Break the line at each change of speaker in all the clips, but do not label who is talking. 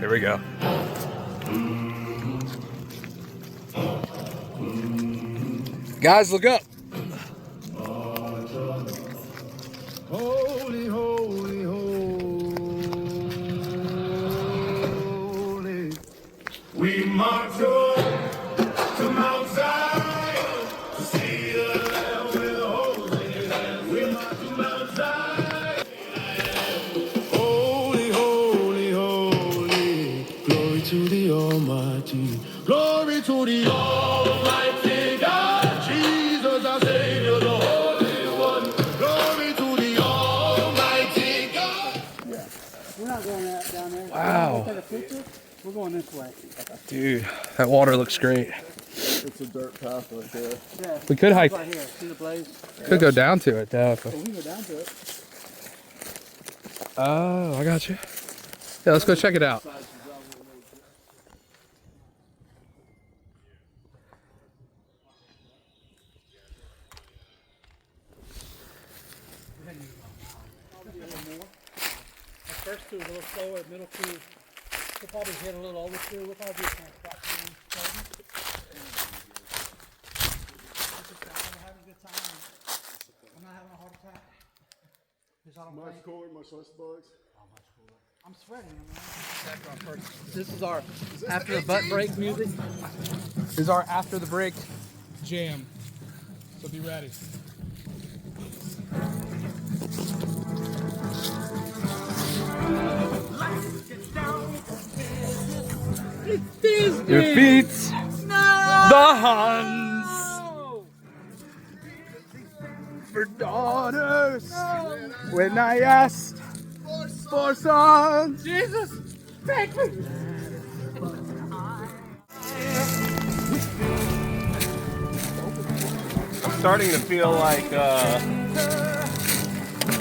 Here we go. Guys, look up.
Holy, holy, holy. We march on to Mount Zion to see the Lamb with the holy land. We march to Mount Zion. Holy, holy, holy. Glory to the Almighty. Glory to the Almighty God. Jesus, our Savior, the Holy One. Glory to the Almighty God.
Yeah, we're not going out down there.
Wow.
Take a picture. We're going this way.
Dude, that water looks great.
It's a dirt path right there.
Yeah,
We could hike.
right here. See the blaze?
Could go down to it, though.
Oh, we can go down to it.
Oh, I got you. Yeah, let's go check it out.
First two is a little slower. Middle two, we'll probably hit a little over two. We'll probably just kind of stop doing I'm having a good time. I'm not having a heart attack.
Much cooler, much less bugs.
I'm sweating. This is our after the butt break music.
This is our after the break jam. So be ready. Your feet, the Huns for daughters. When I asked for sons, Jesus, take me.
I'm starting to feel like,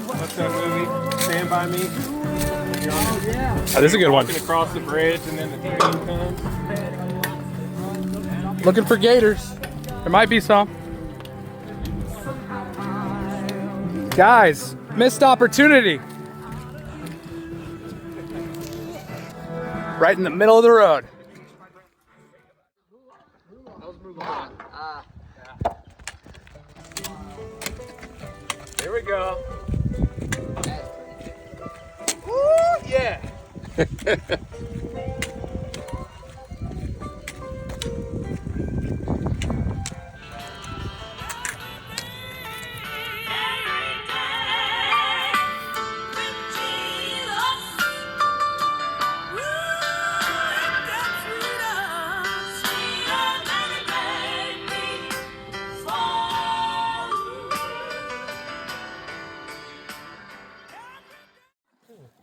what's that movie? Stand By Me?
Oh, this is a good one.
Walking across the bridge and then the train comes.
Looking for gators. There might be some. Guys, missed opportunity. Right in the middle of the road. Here we go. Woo, yeah.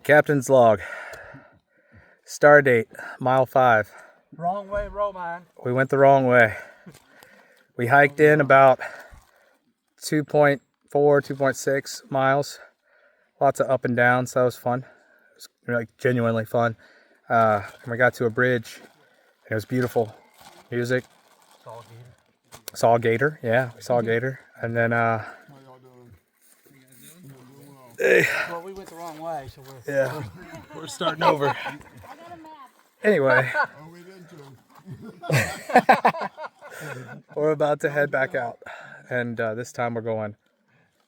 Captain's log. Star date, mile 5.
Wrong way, Roman.
We went the wrong way. We hiked in about 2.4, 2.6 miles. Lots of up and down, so that was fun. It was like genuinely fun. And we got to a bridge. And it was beautiful. Music. Saw a gator. Yeah, we saw a gator. And then
Well, we went the wrong way, so we're...
yeah, we're starting over. Anyway, we're about to head back out, and this time we're going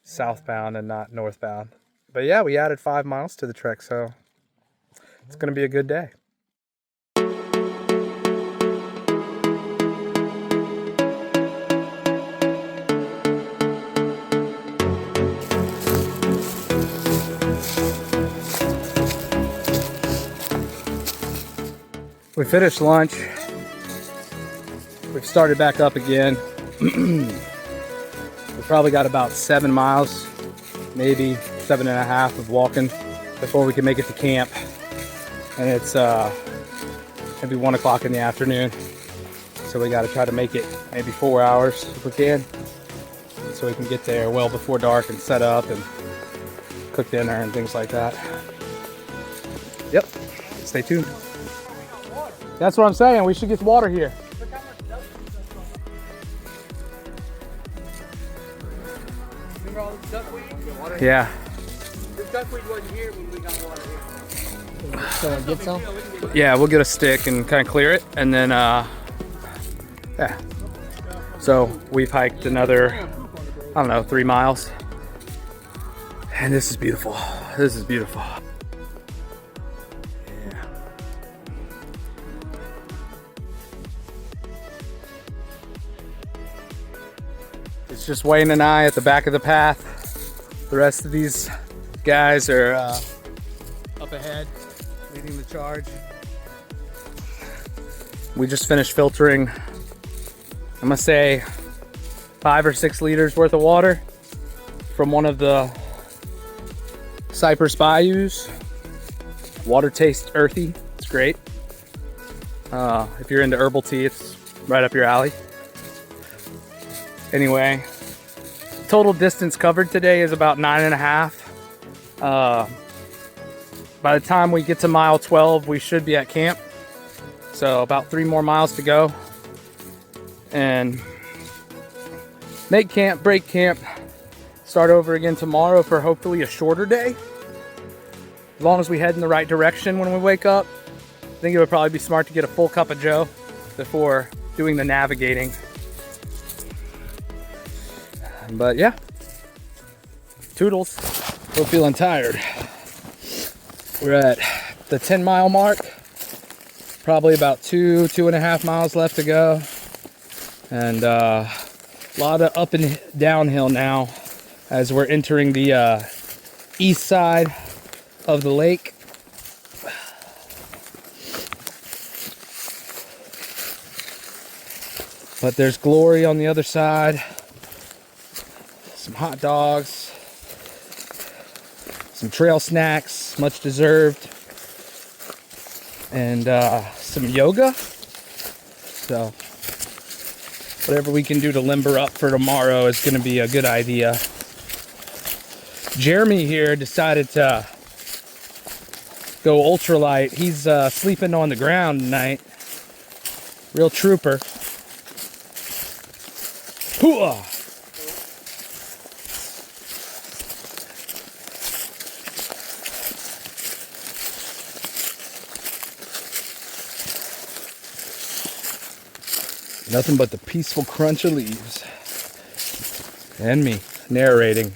southbound and not northbound. But yeah, we added 5 miles to the trek, so it's gonna be a good day. We finished lunch. We've started back up again. We probably got about 7 miles, maybe 7.5 of walking before we can make it to camp. And it's maybe 1 o'clock in the afternoon. So we got to try to make it maybe 4 hours if we can. So we can get there well before dark and set up and cook dinner and things like that. Yep, stay tuned. That's what I'm saying. We should get water here.
Remember all this duckweed?
Yeah.
This duckweed wasn't here when we got water here.
So get some?
Yeah, we'll get a stick and kind of clear it, and then yeah. So we've hiked another, I don't know, 3 miles, and this is beautiful. This is beautiful. Yeah. It's just Wayne and I at the back of the path. The rest of these guys are up ahead, leading the charge. We just finished filtering, I'm gonna say 5 or 6 liters worth of water from one of the Cypress bayous. Water tastes earthy, it's great. If you're into herbal tea, it's right up your alley. Anyway, total distance covered today is about 9.5. By the time we get to mile 12, we should be at camp. So about 3 more miles to go. And make camp, break camp, start over again tomorrow for hopefully a shorter day. As long as we head in the right direction when we wake up, I think it would probably be smart to get a full cup of Joe before doing the navigating. But yeah, toodles. We're feeling tired. We're at the 10-mile mark. Probably about 2.5 miles left to go. And a lot of up and downhill now as we're entering the east side of the lake. But there's glory on the other side. Some hot dogs, some trail snacks, much deserved, and some yoga. So whatever we can do to limber up for tomorrow is going to be a good idea. Jeremy here decided to go ultralight. He's sleeping on the ground tonight. Real trooper. Hooah! Nothing but the peaceful crunch of leaves. And me narrating.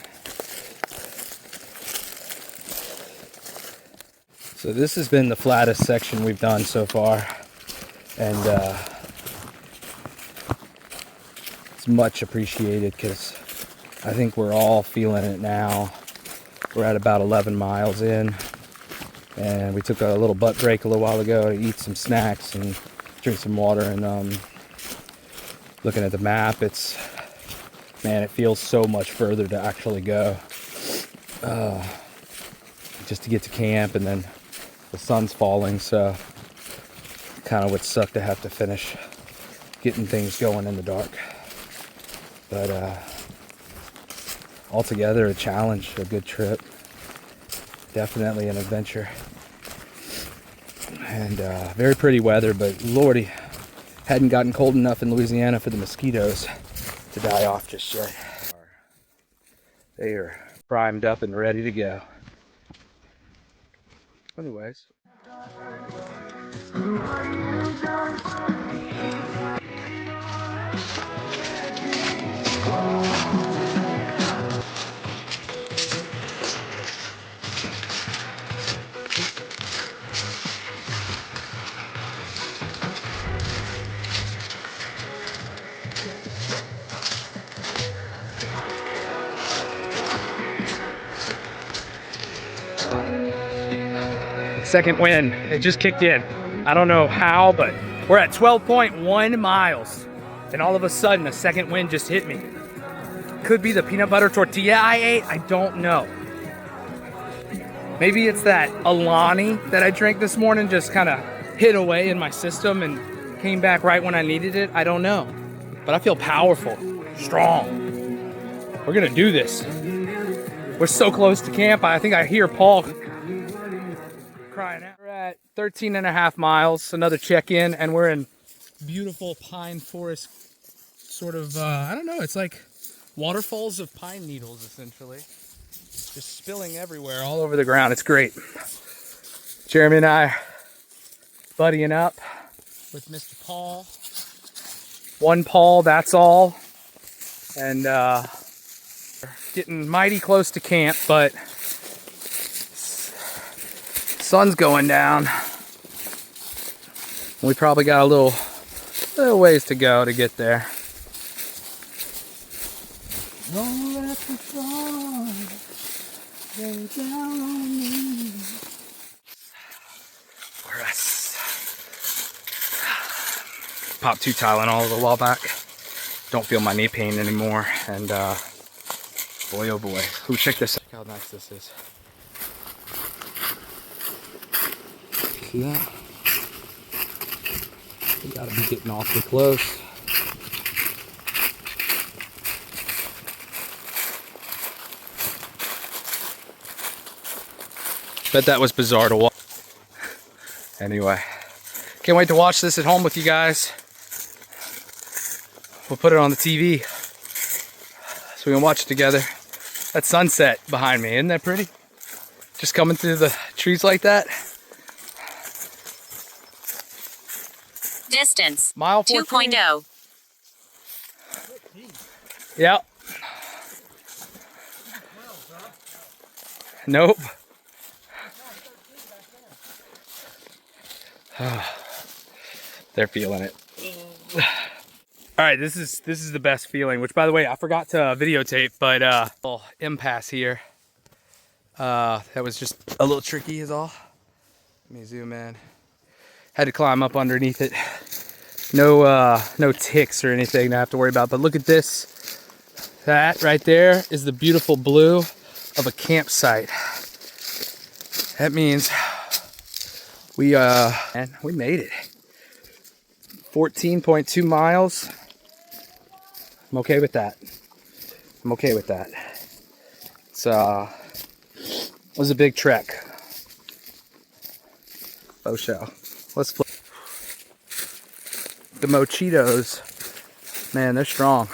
So this has been the flattest section we've done so far. And it's much appreciated because I think we're all feeling it now. We're at about 11 miles in. And we took a little butt break a little while ago to eat some snacks and drink some water. And looking at the map, it feels so much further to actually go. Just to get to camp, and then the sun's falling, so kind of would suck to have to finish getting things going in the dark. But altogether, a challenge, a good trip. Definitely an adventure. And very pretty weather, but lordy, hadn't gotten cold enough in Louisiana for the mosquitoes to die off just yet. They are primed up and ready to go. Anyways. Second wind, it just kicked in. I don't know how, but we're at 12.1 miles. And all of a sudden, a second wind just hit me. Could be the peanut butter tortilla I ate, I don't know. Maybe it's that Alani that I drank this morning just kind of hit away in my system and came back right when I needed it. I don't know. But I feel powerful, strong. We're gonna do this. We're so close to camp. I think I hear Paul crying out. We're at 13.5 miles, another check-in, and we're in beautiful pine forest, sort of, I don't know, it's like waterfalls of pine needles, essentially. Just spilling everywhere, all over the ground. It's great. Jeremy and I are buddying up with Mr. Paul. One Paul, that's all. And getting mighty close to camp, but sun's going down. We probably got a little ways to go to get there. Don't let the sun go down on me. Popped 2 Tylenol a little while back. Don't feel my knee pain anymore. And boy, oh boy. Ooh, check this out. Look how nice this is. See that? We gotta be getting awfully close. Bet that was bizarre to watch. Anyway, can't wait to watch this at home with you guys. We'll put it on the TV so we can watch it together. That sunset behind me, isn't that pretty? Just coming through the trees like that.
Distance.
Mile 14.
2.0.
Yep. Nope. They're feeling it. All right, this is the best feeling, which by the way, I forgot to videotape, but little impasse here. That was just a little tricky is all. Let me zoom in. Had to climb up underneath it. No ticks or anything to have to worry about, but look at this. That right there is the beautiful blue of a campsite. That means we made it. 14.2 miles. I'm okay with that. I'm okay with that. It was a big trek. Oh, show. Let's flip. The mochitos, man, they're strong.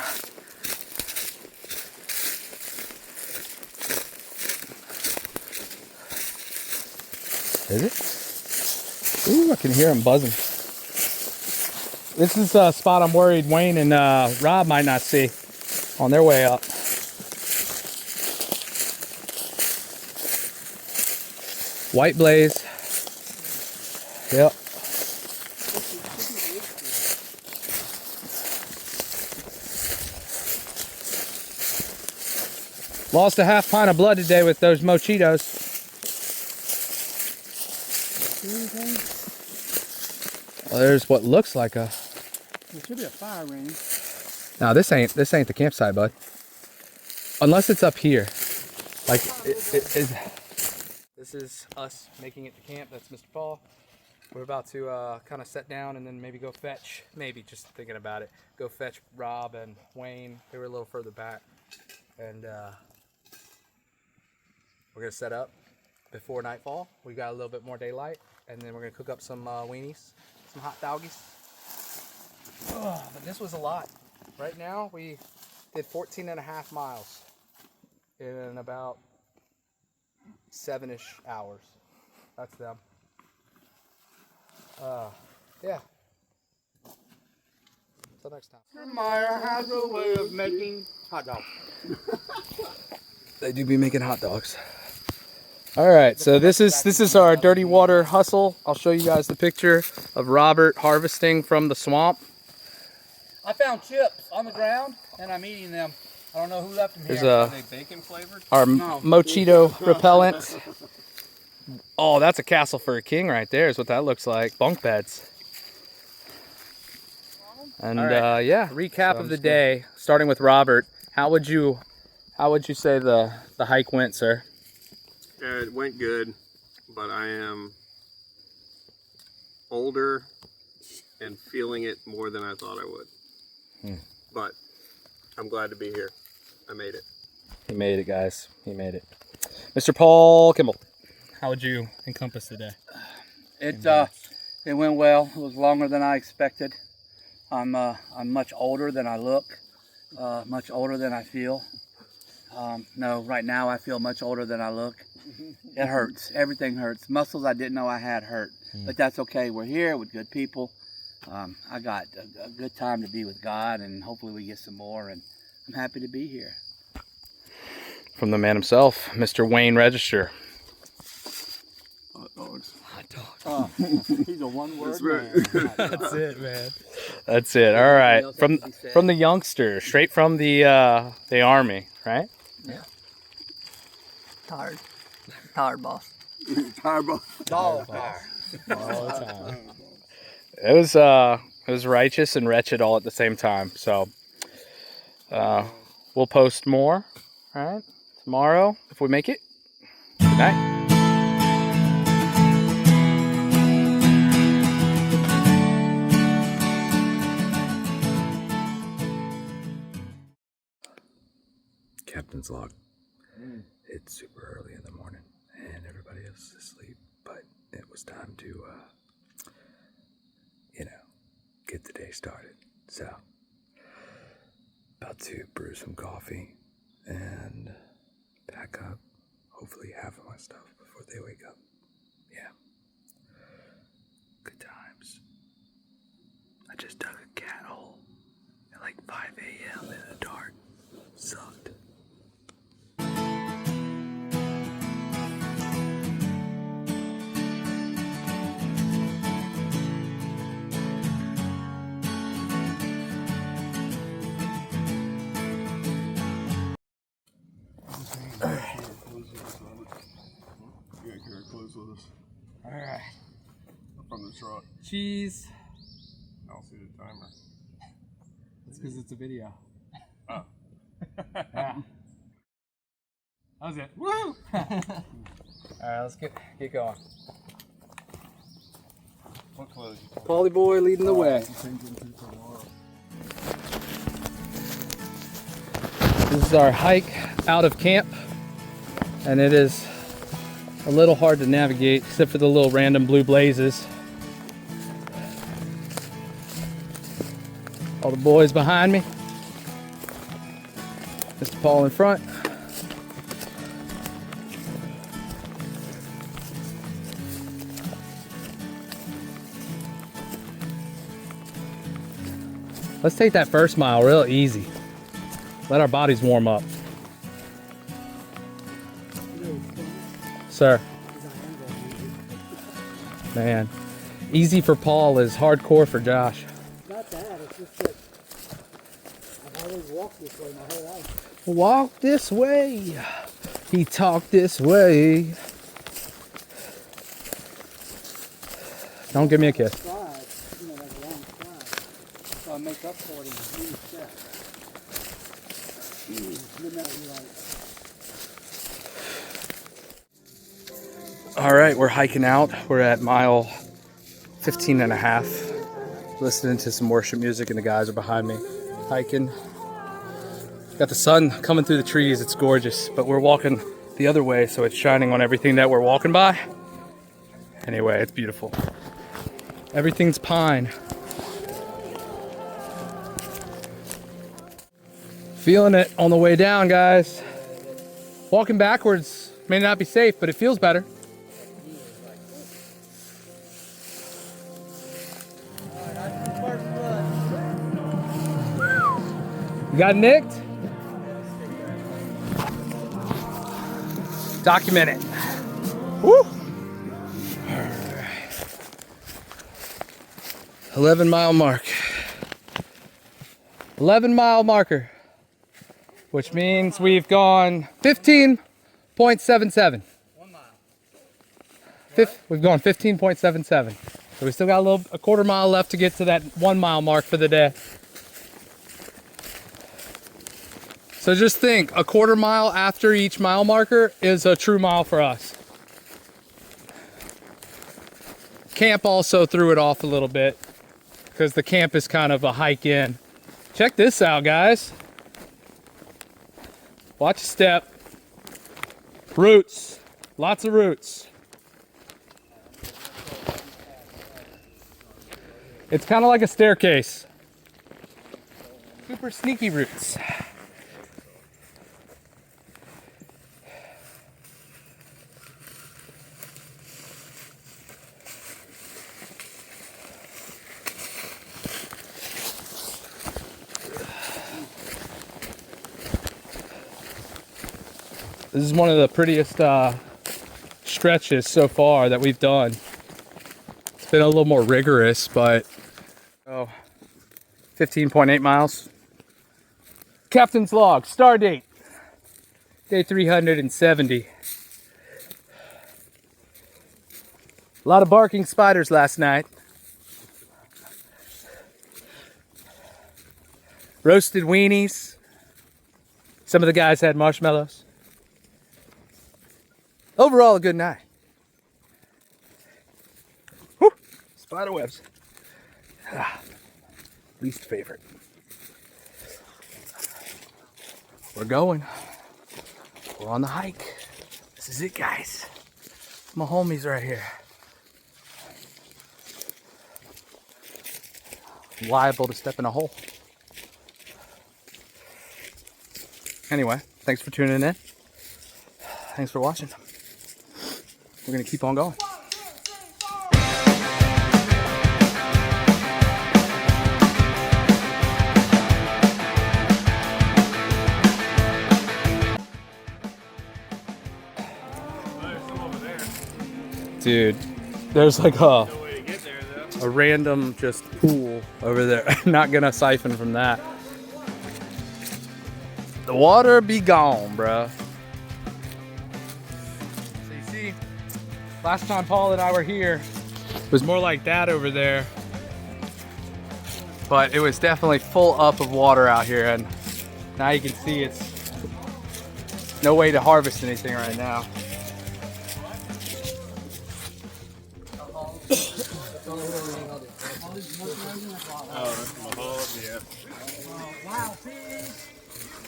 Is it? Ooh, I can hear them buzzing. This is a spot I'm worried Wayne and Rob might not see on their way up. White blaze. Yep. Lost a half pint of blood today with those mochitos. Well, there's what looks like a.
There should be a fire ring.
No, this ain't the campsite, bud. Unless it's up here. Like this is us making it to camp. That's Mr. Paul. We're about to kind of set down and then maybe go fetch. Maybe just thinking about it. Go fetch Rob and Wayne. They were a little further back, and we're gonna set up before nightfall. We got a little bit more daylight, and then we're gonna cook up some weenies, some hot doggies. Oh, but this was a lot. Right now we did 14.5 miles in about 7-ish hours. That's them. Yeah. Until next time.
Meyer has a way of making hot dogs.
They do be making hot dogs. All right, so this is our dirty water hustle. I'll show you guys the picture of Robert harvesting from the swamp.
I found chips on the ground and I'm eating them. I don't know who left them here.
There's
Are they bacon flavored?
our mochito repellent. Oh, that's a castle for a king right there is what that looks like. Bunk beds. And yeah, recap of the day, starting with Robert. How would you say the hike went, sir?
It went good, but I am older and feeling it more than I thought I would. But I'm glad to be here. I made it.
He made it, guys. He made it. Mr. Paul Kimball, how would you encompass the day?
It went well. It was longer than I expected. I'm much older than I look, much older than I feel. No, right now I feel much older than I look. It hurts. Everything hurts. Muscles I didn't know I had hurt. But that's okay. We're here with good people. I got a good time to be with God, and hopefully we get some more, and I'm happy to be here.
From the man himself, Mr. Wayne Register.
Hot dogs.
Hot dog. He's a one-word man.
That's it, man. That's it. All right. From the youngster, straight from the army, right?
Yeah. Tired. Tired, boss.
Tired, boss.
Dog fire.
All the time. It was righteous and wretched all at the same time. So we'll post more, all right, tomorrow if we make it. Good night.
Captain's log. It's super early in the morning and everybody is asleep, but it was time to, get the day started. So, about to brew some coffee and pack up hopefully half of my stuff before they wake up. Yeah. Good times. I just dug a cat hole at like 5 a.m. in the dark. Sucked.
You gotta carry clothes with us.
All right.
From the truck.
Cheese.
I don't see the timer.
That's because it's a video.
Oh.
Yeah. That was it. Woo! All right, let's get going.
What clothes?
Paulie boy leading the way. This is our hike out of camp, and it is a little hard to navigate except for the little random blue blazes. All the boys behind me. Mr. Paul in front. Let's take that first mile real easy. Let our bodies warm up. Sir. Man, easy for Paul is hardcore for Josh.
Not that, it's just that I've always walked this way my whole life.
Walk this way. He talked this way. Don't give me a kiss.
Stride, you know, like a long stride. So I make up for it in three steps. Then that would be like,
All right, we're hiking out. We're at mile 15 and a half, listening to some worship music, and the guys are behind me hiking. Got the sun coming through the trees. It's gorgeous, but we're walking the other way, so it's shining on everything that we're walking by. Anyway, it's beautiful. Everything's pine. Feeling it on the way down, guys. Walking backwards may not be safe, but it feels better. You got nicked? Document it. Woo! 11-mile mark. 11-mile marker, which means we've gone 15.77.
1 mile.
We've gone 15.77. So we still got a quarter mile left to get to that 1 mile mark for the day. So just think, a quarter mile after each mile marker is a true mile for us. Camp also threw it off a little bit because the camp is kind of a hike in. Check this out, guys. Watch a step. Roots. Lots of roots. It's kind of like a staircase. Super sneaky roots. This is one of the prettiest stretches so far that we've done. It's been a little more rigorous, but 15.8 miles. Captain's log, star date, day 370. A lot of barking spiders last night. Roasted weenies. Some of the guys had marshmallows. Overall, a good night. Whew. Spider webs. Least favorite. We're going. We're on the hike. This is it, guys. My homies right here. Liable to step in a hole. Anyway, thanks for tuning in. Thanks for watching. We're gonna keep on going. Dude, there's like a random just pool over there. I'm not gonna siphon from that. The water be gone, bruh. So you see, last time Paul and I were here, it was more like that over there. But it was definitely full up of water out here, and now you can see it's no way to harvest anything right now.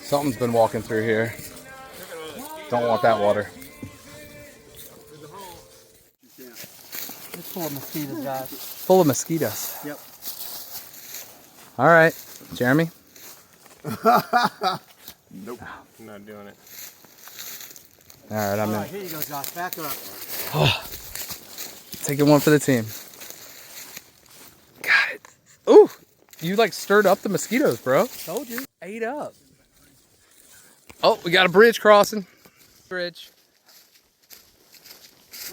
Something's been walking through here. Don't want that water.
It's full of mosquitoes, guys.
Full of mosquitoes.
Yep.
All right, Jeremy.
Nope, I'm not doing it.
All right, I'm in.
Here you go, Josh. Back up.
Taking one for the team. Got it. Ooh, you like stirred up the mosquitoes, bro.
Told you.
Ate up. Oh, we got a bridge crossing. Bridge.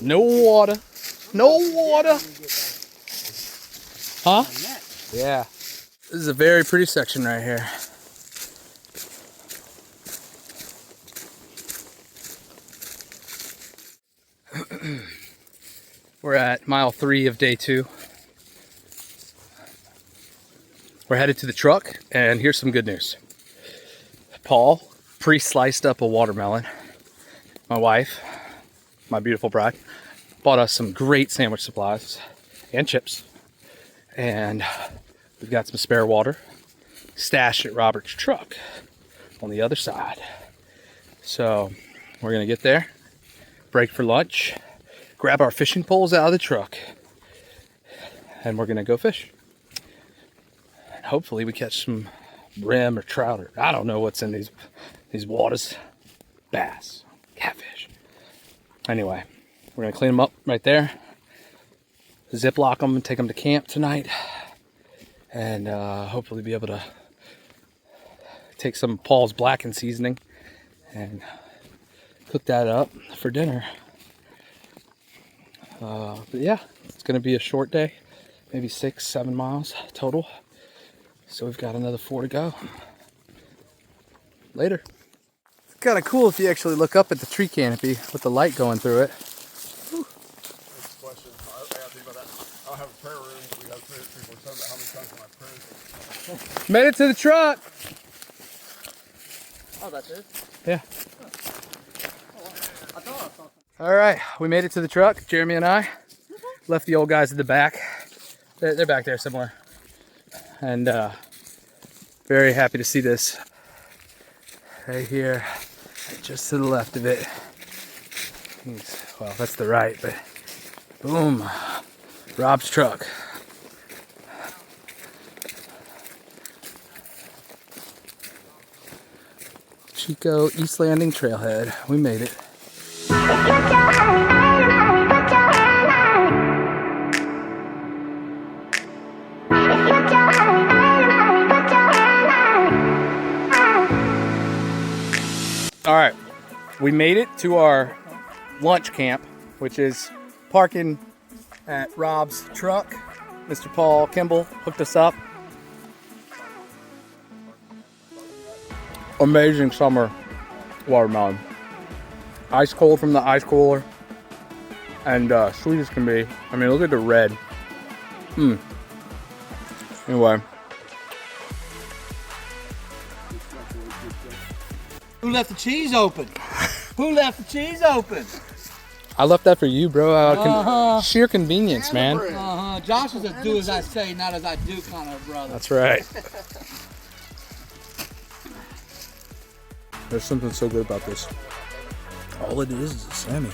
No water. No water. Huh? Yeah. This is a very pretty section right here. We're at mile 3 of day 2. We're headed to the truck, and here's some good news. Paul pre-sliced up a watermelon. My wife, my beautiful bride, bought us some great sandwich supplies and chips. And we've got some spare water stashed at Robert's truck on the other side. So we're gonna get there, break for lunch, grab our fishing poles out of the truck, and we're gonna go fish. And hopefully we catch some brim or trout, or I don't know what's in these waters. Bass, catfish. Anyway, we're gonna clean them up right there, ziplock them and take them to camp tonight, and hopefully be able to take some of Paul's blackened seasoning and cook that up for dinner. But yeah, it's gonna be a short day, maybe 6-7 miles total. So we've got another 4 to go. Later. It's kind of cool if you actually look up at the tree canopy with the light going through it.
Question. I have to think about that. I don't have a prayer room. We have 347, but how many times am I praying?
Made it to the truck.
Oh, that's it?
Yeah.
I thought I saw something.
All right, we made it to the truck. Jeremy and I left the old guys at the back. They're back there somewhere. And very happy to see this right here, just to the left of it. Well, that's the right, but boom, Rob's truck. Chico East Landing Trailhead. We made it. All right, We made it to our lunch camp, which is parking at Rob's truck. Mr. Paul Kimball hooked us up. Amazing summer watermelon. Ice cold from the ice cooler. And sweet as can be. I mean, look at the red. Anyway.
Who left the cheese open? Who left the cheese open?
I left that for you, bro. Sheer convenience, man.
Josh is a do as I say, not as I do kind of brother.
That's right. There's something so good about this. All it is a Sammy.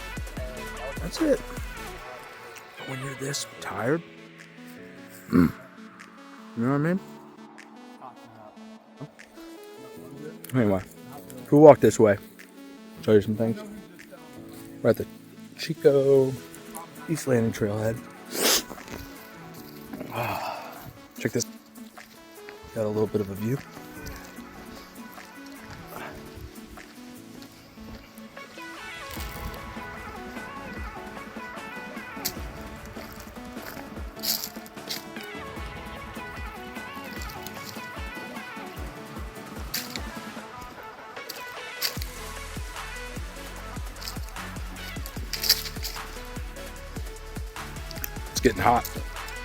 That's it. When you're this tired, you know what I mean? Anyway, we'll walk this way. Show you some things. We're at the Chico East Landing Trailhead. Check this. Got a little bit of a view. It's getting hot.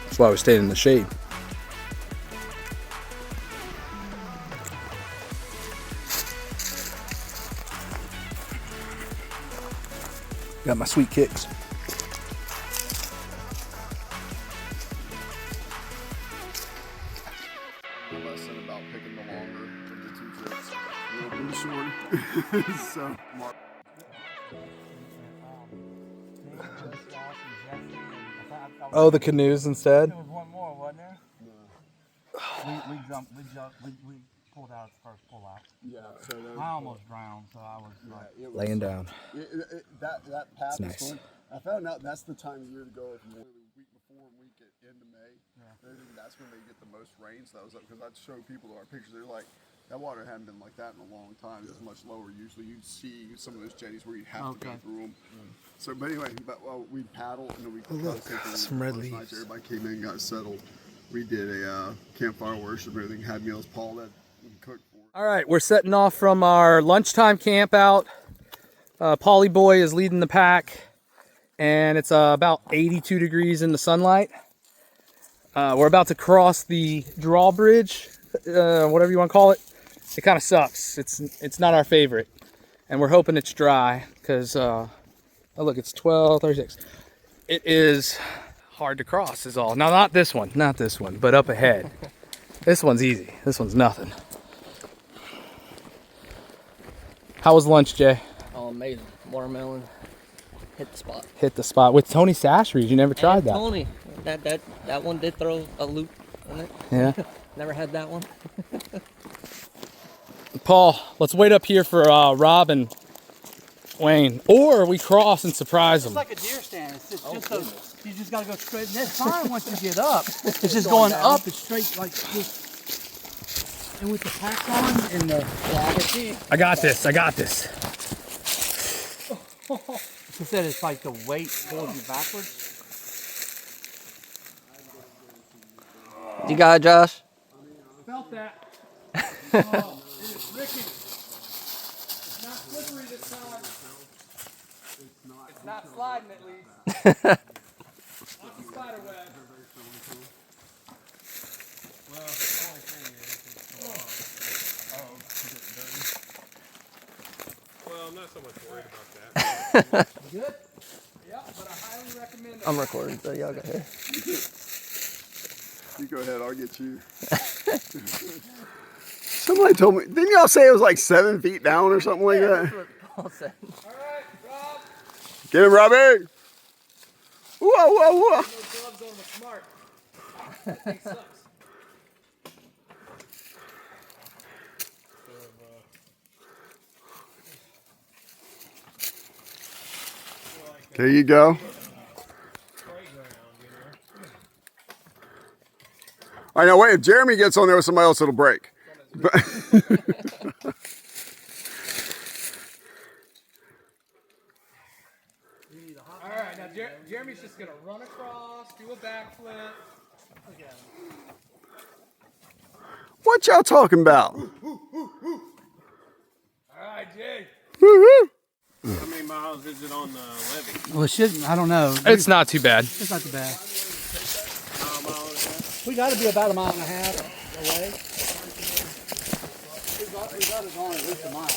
That's why we stayed in the shade. Got my sweet kicks.
The lesson about picking the longer of the two trips. A little bit shorter. So, Mark.
Oh, the canoes instead?
There was one more, wasn't there? We pulled out the first pull out.
Yeah, so
I almost drowned, so I was like,
it was,
Laying down.
that path
It's nice.
is fun. I found out that's the time of year to go if you want the week before and week at end of May. I think that's when they get the most rain. So that was up because I'd show people our pictures. They're like, that water hadn't been like that in a long time. It's much lower. Usually you'd see some of those jetties where you'd have to go through them. So, but anyway, we'd paddle and then we
some red leaves.
Everybody came in, got settled. We did a campfire worship and everything. Had meals. Paul that cooked for.
All right, we're setting off from our lunchtime camp out. Polly Boy is leading the pack, and it's about 82 degrees in the sunlight. We're about to cross the drawbridge, whatever you want to call it. It kind of sucks. It's not our favorite, and we're hoping it's dry because oh look, it's 12:36. It is hard to cross, is all. Now, not this one, but up ahead. This one's easy. This one's nothing. How was lunch, Jay?
Oh, amazing. Watermelon hit the spot.
Hit the spot with Tony Sasheries. You never tried that.
Tony, that one did throw a loop in it.
Yeah.
Never had that one.
Paul, let's wait up here for Rob and Wayne, or we cross and surprise them.
it's like a deer stand. It's just you just got to go straight. And that's fine once you get up. It's just going up. It's straight like this. And with the pack on and the
I got this.
She said it's like the weight pulls you backwards.
You got it, Josh?
Felt that. Oh, it is rickety. It's not slippery this time. It's not sliding at least. Not the spider web. Well, the only thing is,
Well, I'm not so much worried about that.
good? Yeah, but I highly recommend it.
I'm recording, so y'all go ahead.
You go ahead, I'll get you. Somebody told me, didn't y'all say it was like 7 feet down or something like that?
That's what Paul said.
All right, Rob.
Get him, Robbie! Whoa, whoa, whoa!
No gloves on the smart. That thing sucks.
There you go. I know, wait, if Jeremy gets on there with somebody else, it'll break.
Jeremy's just gonna run across, do a backflip. Look at him.
What y'all talking about?
All right, Jay.
How many miles is it on the levee?
Well, it shouldn't. I don't know.
It's not too bad.
It's not too bad.
A mile and a half?
We got to be about 1.5 miles away. We got it on at least a mile.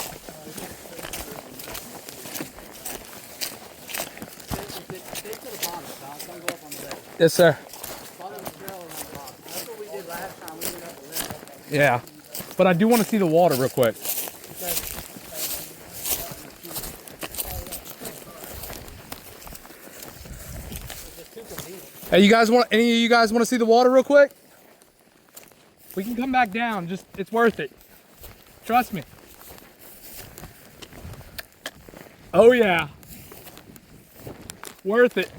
Stay to the bottom, Tom. Don't go up on the left.
Yes, sir.
Follow the trail around the bottom. That's what we did last time. We went up the left.
Yeah. But I do want to see the water real quick. Hey, any of you guys want to see the water real quick? We can come back down. Just, it's worth it. Trust me. Oh yeah. Worth it.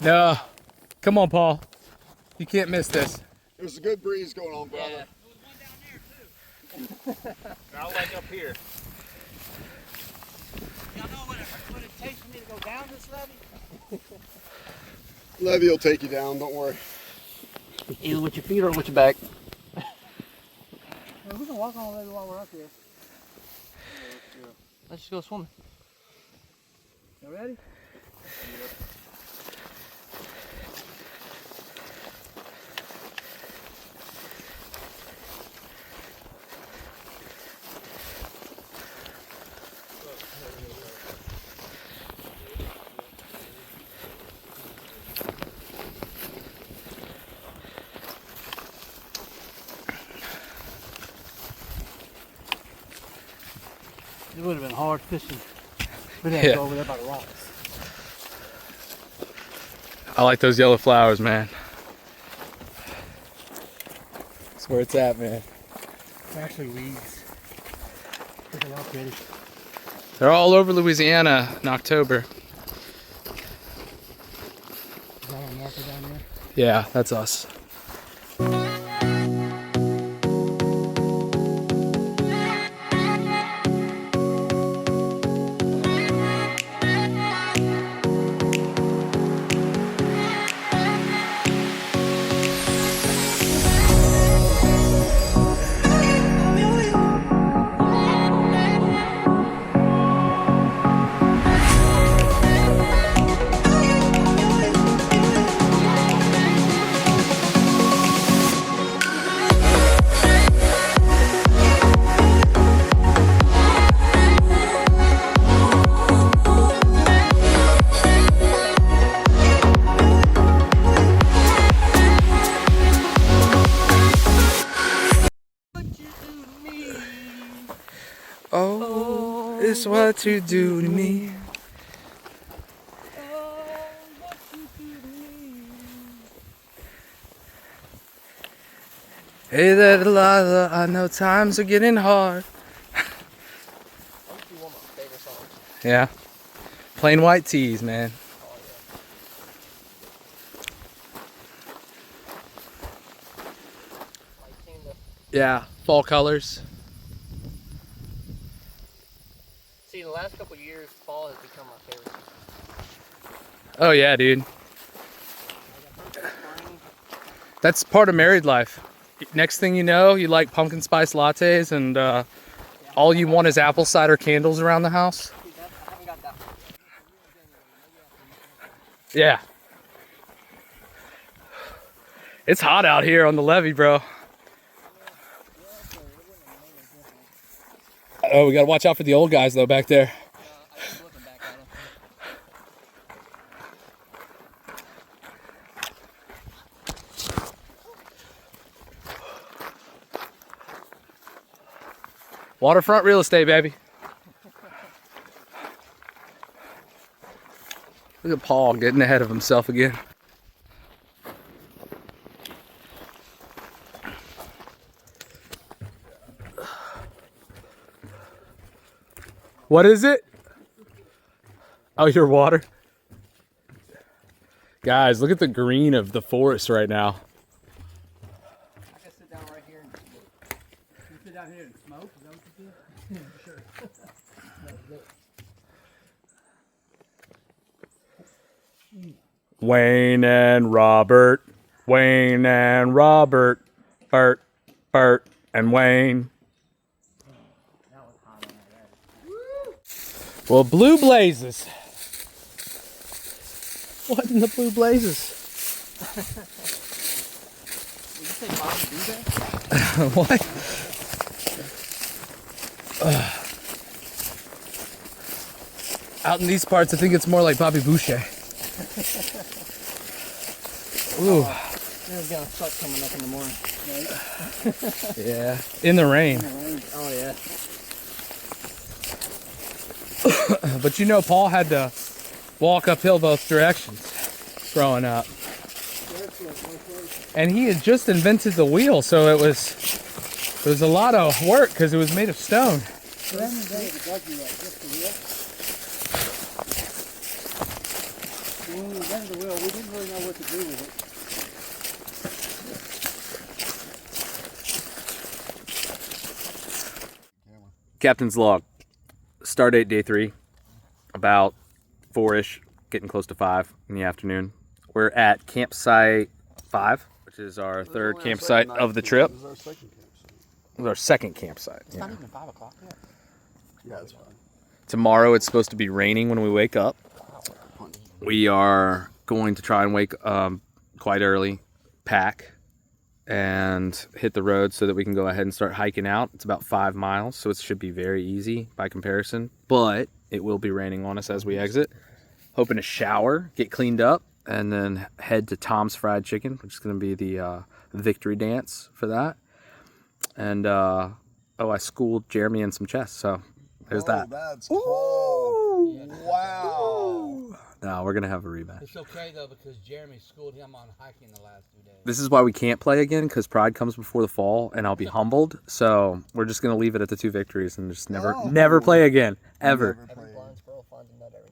No. Come on, Paul. You can't miss this.
There's a good breeze going on, brother.
There was one down there too. I like up here.
Y'all know what it takes for me to go down this levee?
Levee will take you down, don't worry.
Either with your feet or with your back. We can walk on the levee while we're up here. Let's just go swimming. You ready? It would have been hard fishing. We'd have to go over there by the rocks.
I like those yellow flowers, man. That's where it's at, man.
They're actually weeds. Look at how pretty.
They're all over Louisiana in October.
Is that our marker down there?
Yeah, that's us. Oh, it's what you do to me. Hey there, Delilah, I know times are getting hard. Yeah. Plain white tees, man. Yeah, fall colors.
See, the last couple of years, fall has become my favorite.
Oh yeah, dude. That's part of married life. Next thing you know, you like pumpkin spice lattes and all you want is apple cider candles around the house.
I haven't got that one.
Yeah. It's hot out here on the levee, bro. Oh, we gotta watch out for the old guys though back there.
I was looking back at them.
Waterfront real estate, baby. Look at Paul getting ahead of himself again. What is it? Oh, your water? Guys, look at the green of the forest right now.
I can sit down right here and you sit down here and smoke. Is that what you do? Yeah, sure.
Wayne and Robert. Wayne and Robert. Bert, Bert, and Wayne. Well, blue blazes. What in the blue blazes?
Did you say Bob do that?
What? Out in these parts, I think it's more like Bobby Boucher. Ooh.
There's gonna suck coming up in the morning. Right?
Yeah. In the rain.
Oh yeah.
But you know, Paul had to walk uphill both directions growing up. And he had just invented the wheel, so it was a lot of work because it was made of stone.
When we invented the wheel, we didn't really know what to do with it.
Captain's log. Start date day 3, about 4-ish, getting close to 5 in the afternoon. We're at campsite 5, which is our third campsite of the trip.
This is our second campsite.
It was our second campsite.
It's not even 5 o'clock yet.
Yeah, it's fine.
Tomorrow it's supposed to be raining when we wake up. We are going to try and wake quite early, pack, and hit the road so that we can go ahead and start hiking out. It's about 5 miles, so it should be very easy by comparison, but it will be raining on us as we exit. Hoping to shower, get cleaned up, and then head to Tom's Fried Chicken, which is going to be the victory dance for that. And I schooled Jeremy in some chess, so there's that.
That's cool. Wow.
No, we're going to have a rematch.
It's okay though because Jeremy schooled him on hiking the last 2 days.
This is why we can't play again, because pride comes before the fall, and I'll be humbled. So we're just going to leave it at the 2 victories and just never play again, ever.
Every blind squirrel finds a nut every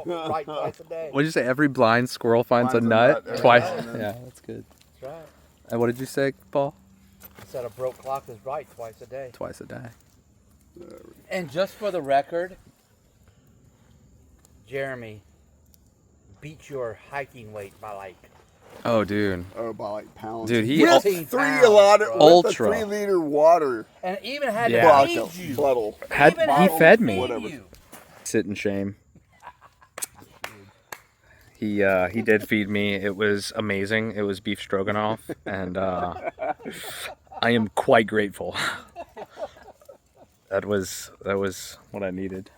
night. Right twice a day.
What did you say? Every blind squirrel finds a nut twice. Yeah, that's good.
That's right.
And what did you say, Paul?
I said a broke clock is right twice a day.
Twice a day.
And just for the record, Jeremy beat your hiking weight by like
Oh, dude.
Oh, by like pounds.
Dude, he
with
15
three
pounds,
a lot of
bro.
Ultra.
with a 3-liter water
and even had
Yeah.
to
bottle.
feed you.
Bottle.
he fed me.
Whatever.
You.
Sit in shame. He did feed me. It was amazing. It was beef stroganoff, and I am quite grateful. That was what I needed.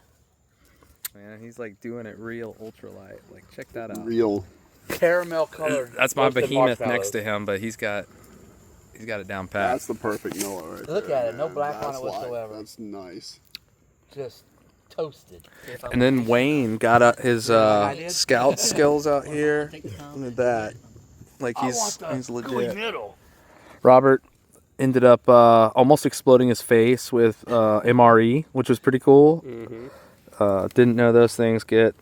Man, he's like doing it real ultralight. Like, check that out.
Real.
Caramel colored.
That's my
roasted
behemoth
marshmallows.
next to him, but he's got it down pat.
That's the perfect Noah right there.
Look at it, no
man.
black on
That's
it whatsoever.
That's nice.
Just toasted.
And then Wayne got his scout skills out here. Look at that. Like he's legit. Robert ended up almost exploding his face with MRE, which was pretty cool. Didn't know those things get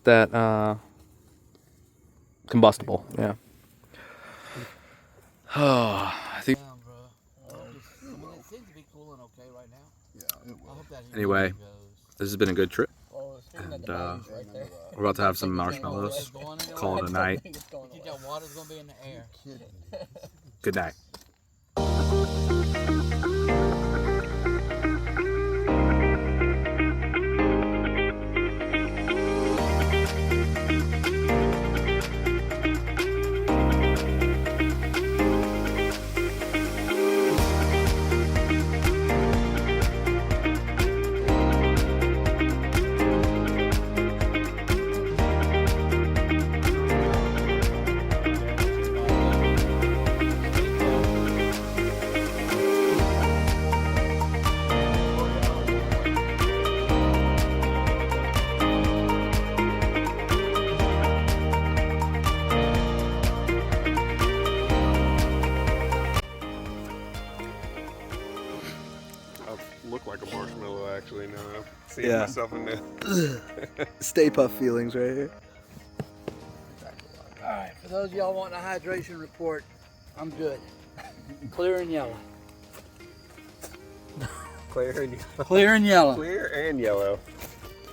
that combustible. Yeah. Oh, I think.
It seems to be cooling okay right now.
Yeah, it
I hope that
Anyway, this has been a good trip.
And
We're about to have some marshmallows. Call it a night.
You think that water's gonna be in the air?
Good night.
Look like a marshmallow actually now. I'm seeing
Yeah.
myself in there.
Stay Puft feelings right here.
Alright, for those of y'all wanting a hydration report, I'm good. Clear and yellow.
Clear and
Clear and yellow.
clear and yellow.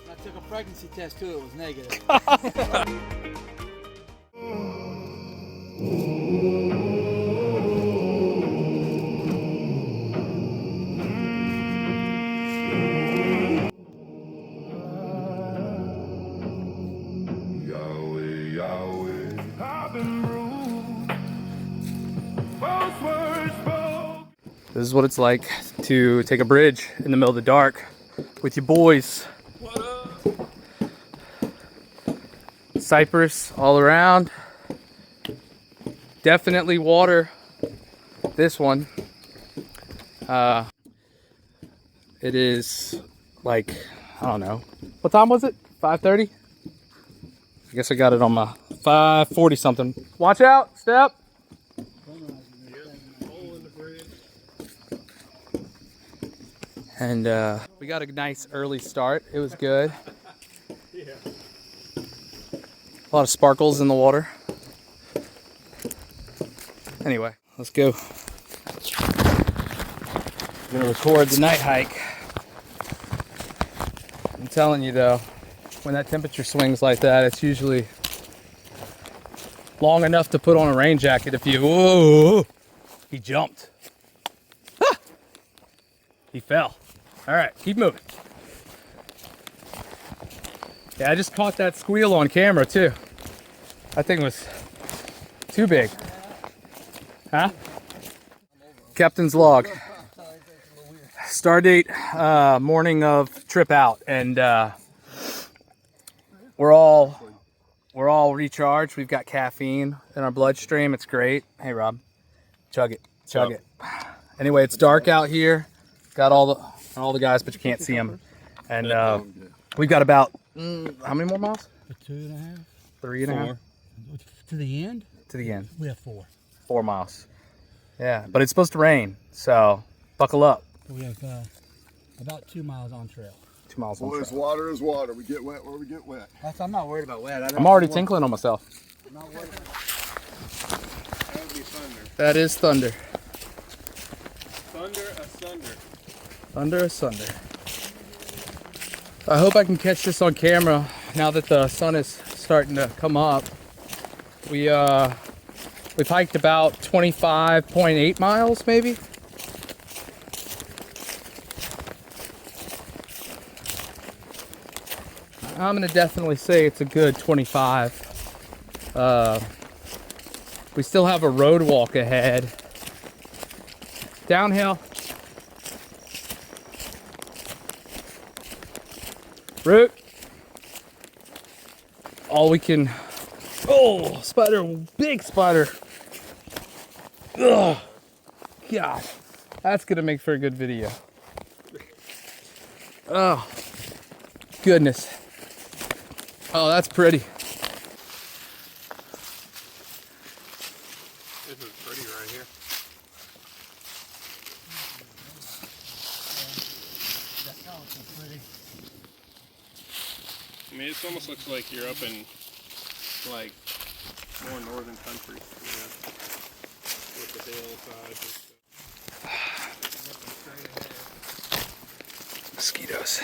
That's
took a pregnancy test too, it was negative.
Yahweh, Yahweh, I've been bruised. False words spoke.
This is what it's like to take a bridge in the middle of the dark with your boys.
What up?
Cypress all around. Definitely water. This one. It is like, I don't know. What time was it? 5:30? I guess I got it on my 5:40 something. Watch out, step. And we got a nice early start. It was good. A lot of sparkles in the water. Anyway, let's go. I'm gonna record the night hike. I'm telling you though, when that temperature swings like that, it's usually long enough to put on a rain jacket if you, whoa, he jumped. Ah! He fell. All right, keep moving. Yeah, I just caught that squeal on camera too. That thing was too big. Huh? Captain's log. Star date, morning of trip out, and we're all recharged. We've got caffeine in our bloodstream. It's great. Hey Rob, chug it, chug it. Anyway, it's dark out here. Got all the guys, but you can't see them. And we've got about how many more miles?
2.5.
3.5.
To the end?
To the end.
We have 4.
4 miles. Yeah, but it's supposed to rain, so buckle up.
We have about 2 miles on trail.
2 miles on
Boys,
trail.
water is water. We get wet where we get wet.
I'm not worried about wet.
I'm already tinkling on myself.
I'm not worried.
That would be thunder.
That is thunder.
Thunder asunder.
Thunder asunder. I hope I can catch this on camera now that the sun is starting to come up. We've hiked about 25.8 miles maybe. I'm gonna definitely say it's a good 25. We still have a road walk ahead. Downhill. Root. All we can. Oh, spider, big spider. Ugh. God, that's gonna make for a good video. Oh, goodness. Oh, that's pretty.
This is pretty right here. I mean, it almost looks like you're up in like more northern country, you know, with the hillsides and stuff.
Mosquitoes.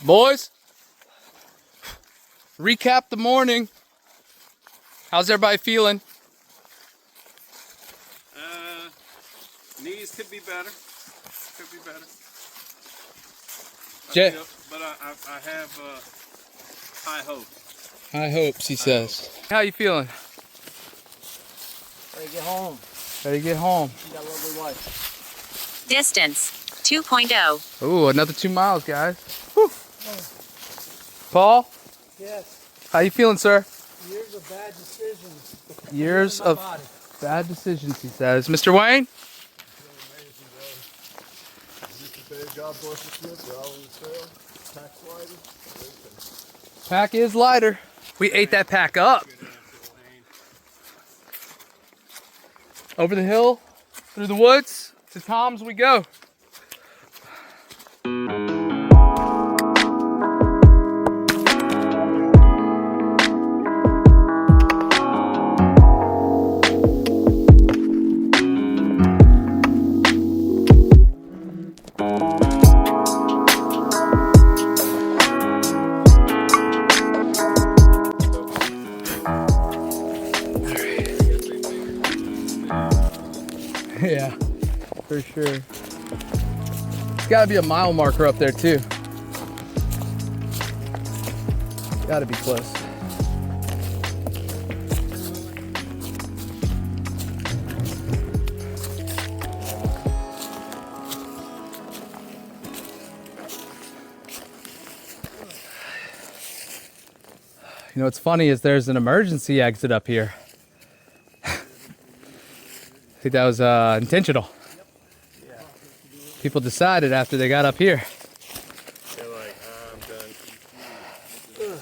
Boys, recap the morning. How's everybody feeling?
Knees could be better. Could be better.
Jay.
But I have high hopes.
High hopes, he says. How you feeling?
Ready to get home.
Ready to get home.
You got a lovely wife.
Distance 2.0.
Ooh, another 2 miles, guys. Whew. Paul,
Yes.
how you feeling, sir?
Years of bad decisions.
Years
in my
of
body.
bad decisions, he says. Mr. Wayne?
God bless us with traveling the trail. Pack lighter.
Pack is lighter. We ate that pack up. Over the hill, through the woods, to Tom's we go. Yeah, for sure. There's gotta be a mile marker up there too. Gotta be close. You know what's funny is there's an emergency exit up here. I think that was intentional. People decided after they got up here.
They're like, I'm done.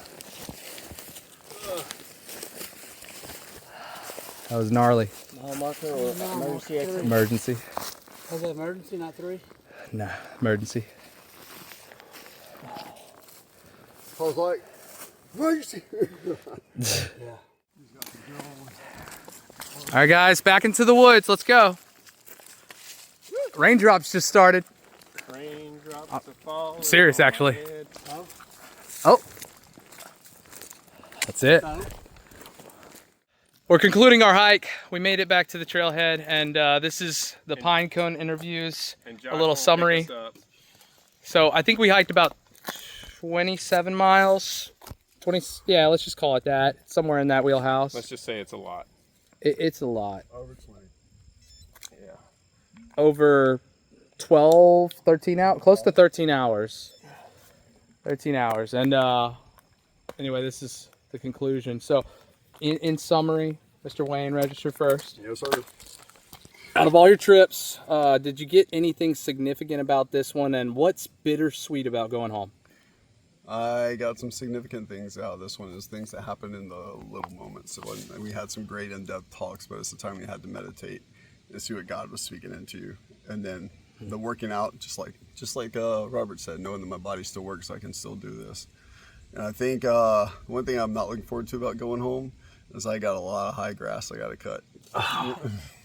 That was gnarly.
Mile marker or emergency exit?
Emergency.
Was that emergency, not 3?
Nah, emergency.
I was like, emergency.
All right, guys, back into the woods. Let's go. Raindrops just started.
Raindrops are falling.
Serious, actually.
on my head.
Oh, that's it. We're concluding our hike. We made it back to the trailhead, and this is the pine cone interviews.
And
A
Josh
little
won't pick
summary.
us up.
So I think we hiked about 27 miles. 20, yeah, let's just call it that. Somewhere in that wheelhouse.
Let's just say it's a lot.
It's a lot.
Over 20.
Yeah.
Over 12, 13 hours, close to 13 hours. 13 hours. And anyway, this is the conclusion. So in summary, Mr. Wayne, register first.
Yes, sir.
Out of all your trips, did you get anything significant about this one, and what's bittersweet about going home?
I got some significant things out of this one. Is things that happen in the little moments. So we had some great in-depth talks, but it's the time we had to meditate and see what God was speaking into you. And then the working out, just like Robert said, knowing that my body still works, I can still do this. And I think one thing I'm not looking forward to about going home is I got a lot of high grass I got to cut.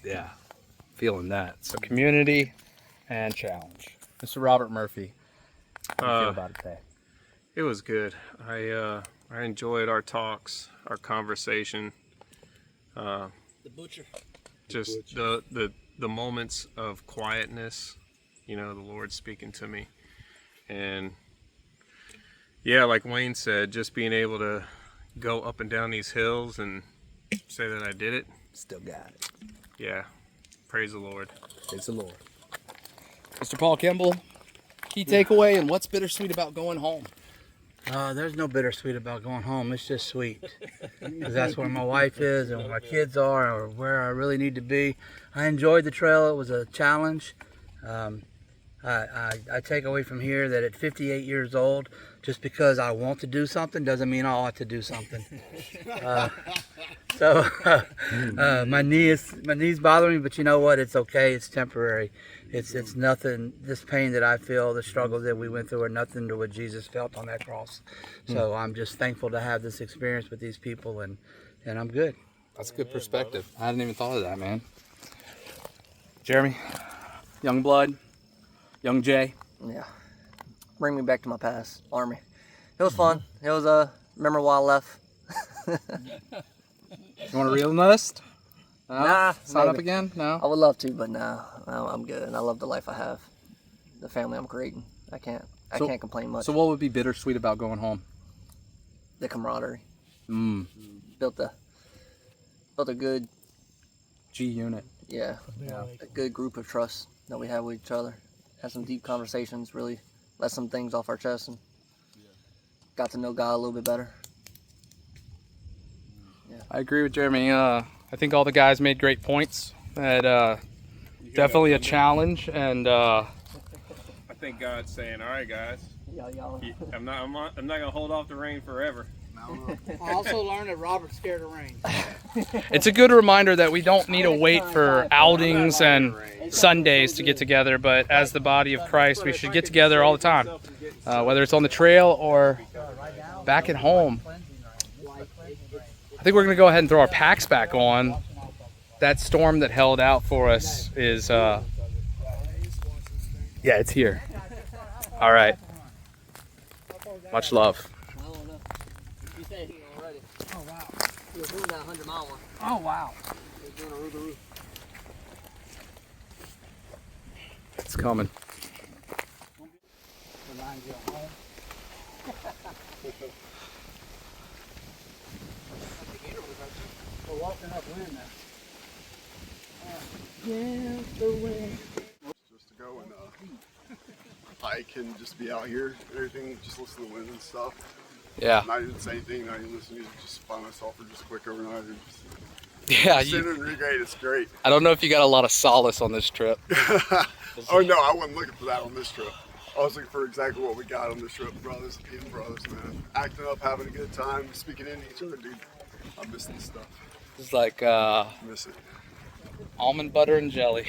Yeah, feeling that. So community and challenge. Mr. Robert Murphy, how do you feel about it today?
It was good. I enjoyed our talks, our conversation.
The butcher.
Just the moments of quietness, you know, the Lord speaking to me. And yeah, like Wayne said, just being able to go up and down these hills and say that I did it.
Still got it.
Yeah. Praise the Lord.
Praise the Lord. Mr. Paul Kimball, key takeaway and what's bittersweet about going home?
There's no bittersweet about going home. It's just sweet. Because that's where my wife is and where my kids are or where I really need to be. I enjoyed the trail. It was a challenge. I take away from here that at 58 years old, just because I want to do something doesn't mean I ought to do something. My knee's bothering me, but you know what? It's okay. It's temporary. It's nothing. This pain that I feel, the struggles that we went through, are nothing to what Jesus felt on that cross. So I'm just thankful to have this experience with these people, and I'm good.
That's a good perspective. I hadn't even thought of that, man. Jeremy, young blood, young Jay.
Yeah. Bring me back to my past. Army. It was fun. It was remember why I left?
You want to re-enlist? No?
Nah,
Sign up
maybe.
again? No?
I would love to, but nah, I'm good. And I love the life I have. The family I'm creating. I can't complain much.
So what would be bittersweet about going home?
The camaraderie.
Mm.
Built a good,
G-unit.
a good group of trust that we have with each other. Had some deep conversations, really let some things off our chest, and got to know God a little bit better.
I agree with Jeremy. I think all the guys made great points. Definitely a challenge, and
I think God's saying, all right, guys,
Y'all.
I'm not gonna hold off the rain forever.
I also learned that Robert's scared of rain.
it's a good reminder that we don't need to wait for outings and Sundays to get together, but as the body of Christ, we should get together all the time, whether it's on the trail or back at home. I think we're going to go ahead and throw our packs back on. That storm that held out for us is, yeah, it's here. All right. Much love.
I don't know. You said he already.
Oh, wow.
He was doing that 100-mile one.
Oh, wow.
He was doing a roo-roo.
It's coming.
Reminds you of home. We're walking upwind now. Against the wind.
Just to go and hike and just be out here and everything, just listen to the wind and stuff.
Yeah.
Not even say anything, not even listen to music, just by myself for just a quick overnight. And just
Yeah,
sit and recreate. It's great.
I don't know if you got a lot of solace on this trip.
Oh no, I wasn't looking for that on this trip. I was looking for exactly what we got on this trip, brothers, being brothers, man. Acting up, having a good time, speaking into each other, dude. I miss this stuff.
It's like
Miss it.
almond butter and jelly.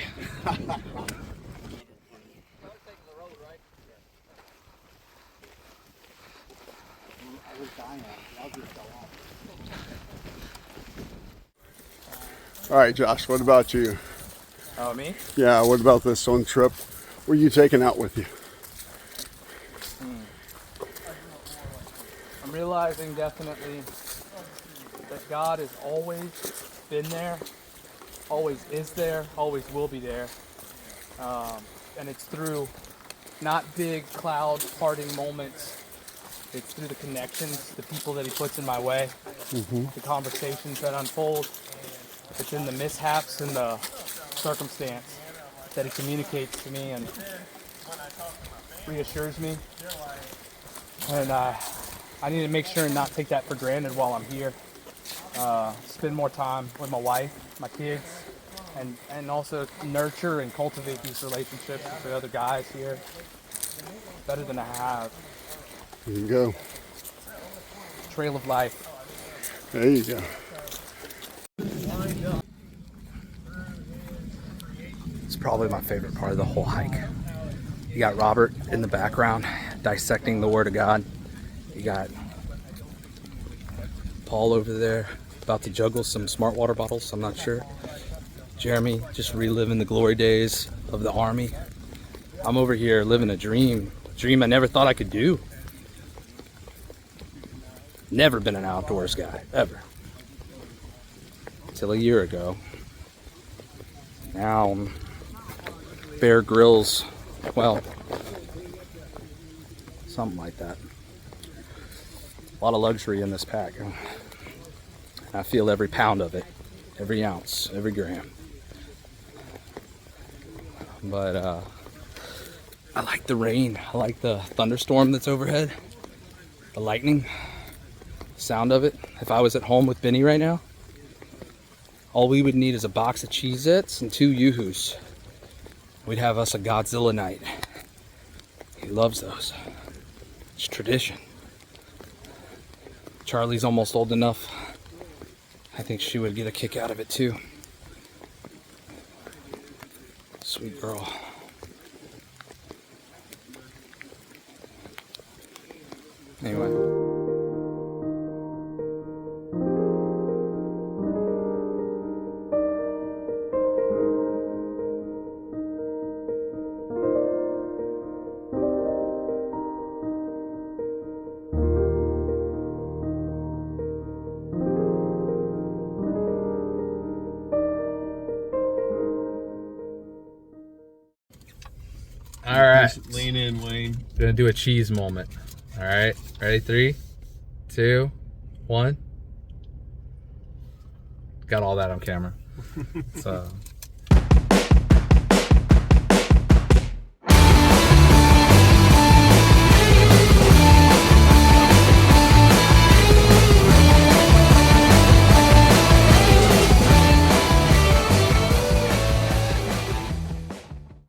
All right, Josh, what about you?
Oh, me?
Yeah, what about this one trip? Where you taking out with you?
I'm realizing definitely that God has always been there, always is there, always will be there. And it's through not big cloud parting moments. It's through the connections, the people that he puts in my way, the conversations that unfold. It's in the mishaps and the circumstance that he communicates to me and reassures me. And I need to make sure and not take that for granted while I'm here. Spend more time with my wife, my kids, and also nurture and cultivate these relationships with the other guys here. Better than I have.
There you go.
Trail of life.
There you go.
It's probably my favorite part of the whole hike. You got Robert in the background dissecting the Word of God. You got Paul over there about to juggle some smart water bottles, I'm not sure. Jeremy just reliving the glory days of the Army. I'm over here living a dream I never thought I could do. Never been an outdoors guy, ever. Till a year ago. Now, Bear Grylls, well, something like that. A lot of luxury in this pack. I feel every pound of it, every ounce, every gram. But I like the rain. I like the thunderstorm that's overhead. The lightning, sound of it. If I was at home with Benny right now, all we would need is a box of Cheez-Its and 2 Yoo-Hoos. We'd have us a Godzilla night. He loves those. It's tradition. Charlie's almost old enough. I think she would get a kick out of it too. Sweet girl. Anyway. All right.
Lean in, Wayne.
Gonna do a cheese moment. All right. Ready? 3, 2, 1. Got all that on camera. So.